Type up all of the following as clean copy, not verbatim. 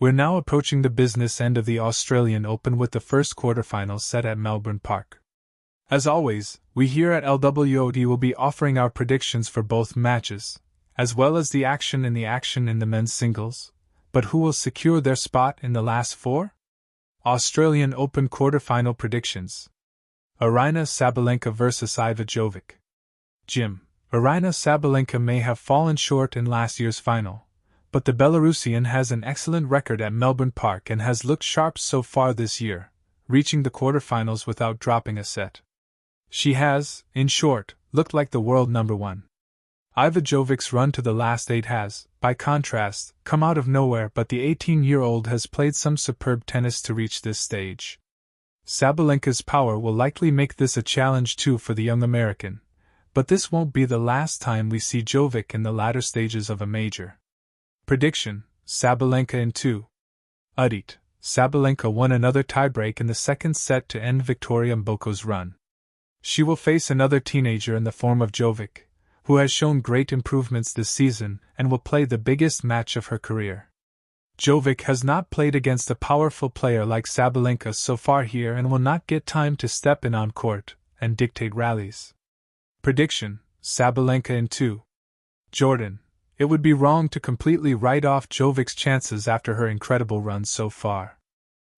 We're now approaching the business end of the Australian Open with the first quarterfinals set at Melbourne Park. As always, we here at LWOD will be offering our predictions for both matches, as well as the action in the men's singles. But who will secure their spot in the last four? Australian Open quarterfinal predictions. Aryna Sabalenka vs Iva Jovic. Jim, Aryna Sabalenka may have fallen short in last year's final, but the Belarusian has an excellent record at Melbourne Park and has looked sharp so far this year, reaching the quarterfinals without dropping a set. She has, in short, looked like the world number one. Iva Jovic's run to the last 8 has, by contrast, come out of nowhere, but the 18-year-old has played some superb tennis to reach this stage. Sabalenka's power will likely make this a challenge too for the young American, but this won't be the last time we see Jovic in the latter stages of a major. Prediction: Sabalenka in 2. Udit, Sabalenka won another tiebreak in the second set to end Victoria Mboko's run. She will face another teenager in the form of Jovic, who has shown great improvements this season and will play the biggest match of her career. Jovic has not played against a powerful player like Sabalenka so far here and will not get time to step in on court and dictate rallies. Prediction: Sabalenka in 2. Jordan, it would be wrong to completely write off Jovic's chances after her incredible run so far.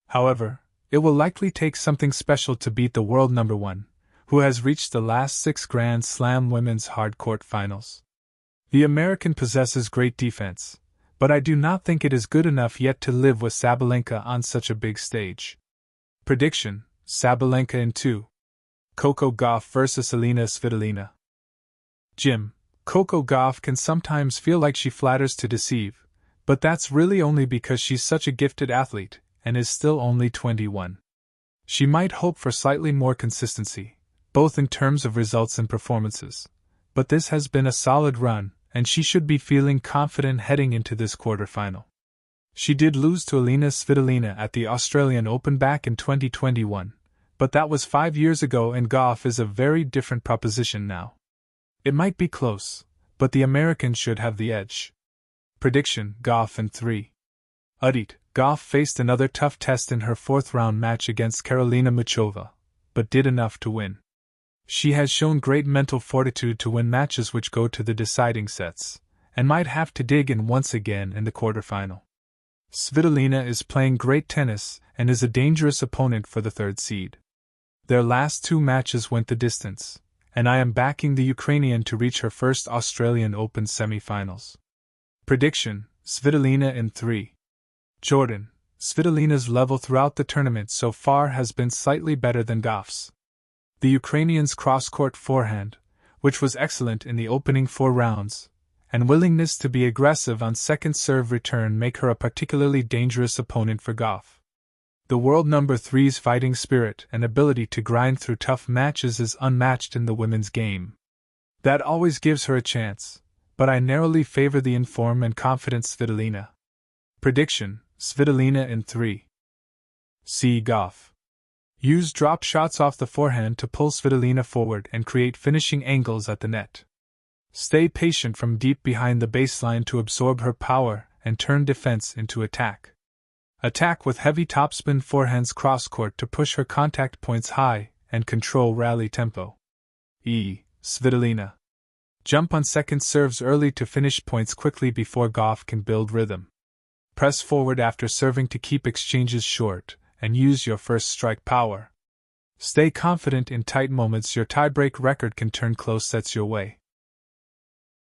However, it will likely take something special to beat the world number one, who has reached the last 6 Grand Slam women's hardcourt finals. The American possesses great defense, but I do not think it is good enough yet to live with Sabalenka on such a big stage. Prediction: Sabalenka in 2. Coco Gauff vs Elina Svitolina. Jim, Coco Gauff can sometimes feel like she flatters to deceive, but that's really only because she's such a gifted athlete and is still only 21. She might hope for slightly more consistency, both in terms of results and performances, but this has been a solid run, and she should be feeling confident heading into this quarterfinal. She did lose to Elina Svitolina at the Australian Open back in 2021, but that was 5 years ago and Gauff is a very different proposition now. It might be close, but the American should have the edge. Prediction: Gauff in 3. Udit, Gauff faced another tough test in her 4th-round match against Karolina Muchova, but did enough to win. She has shown great mental fortitude to win matches which go to the deciding sets, and might have to dig in once again in the quarterfinal. Svitolina is playing great tennis and is a dangerous opponent for the 3rd seed. Their last 2 matches went the distance, and I am backing the Ukrainian to reach her first Australian Open semifinals. Prediction: Svitolina in 3. Jordan, Svitolina's level throughout the tournament so far has been slightly better than Gauff's. The Ukrainian's cross-court forehand, which was excellent in the opening 4 rounds, and willingness to be aggressive on second serve return make her a particularly dangerous opponent for Gauff. The world number 3's fighting spirit and ability to grind through tough matches is unmatched in the women's game. That always gives her a chance, but I narrowly favor the informed and confident Svitolina. Prediction: Svitolina in 3. C. Gauff. Use drop shots off the forehand to pull Svitolina forward and create finishing angles at the net. Stay patient from deep behind the baseline to absorb her power and turn defense into attack. Attack with heavy topspin forehands cross-court to push her contact points high and control rally tempo. Svitolina. Jump on second serves early to finish points quickly before Gauff can build rhythm. Press forward after serving to keep exchanges short, and use your first strike power. Stay confident in tight moments. Your tiebreak record can turn close sets your way.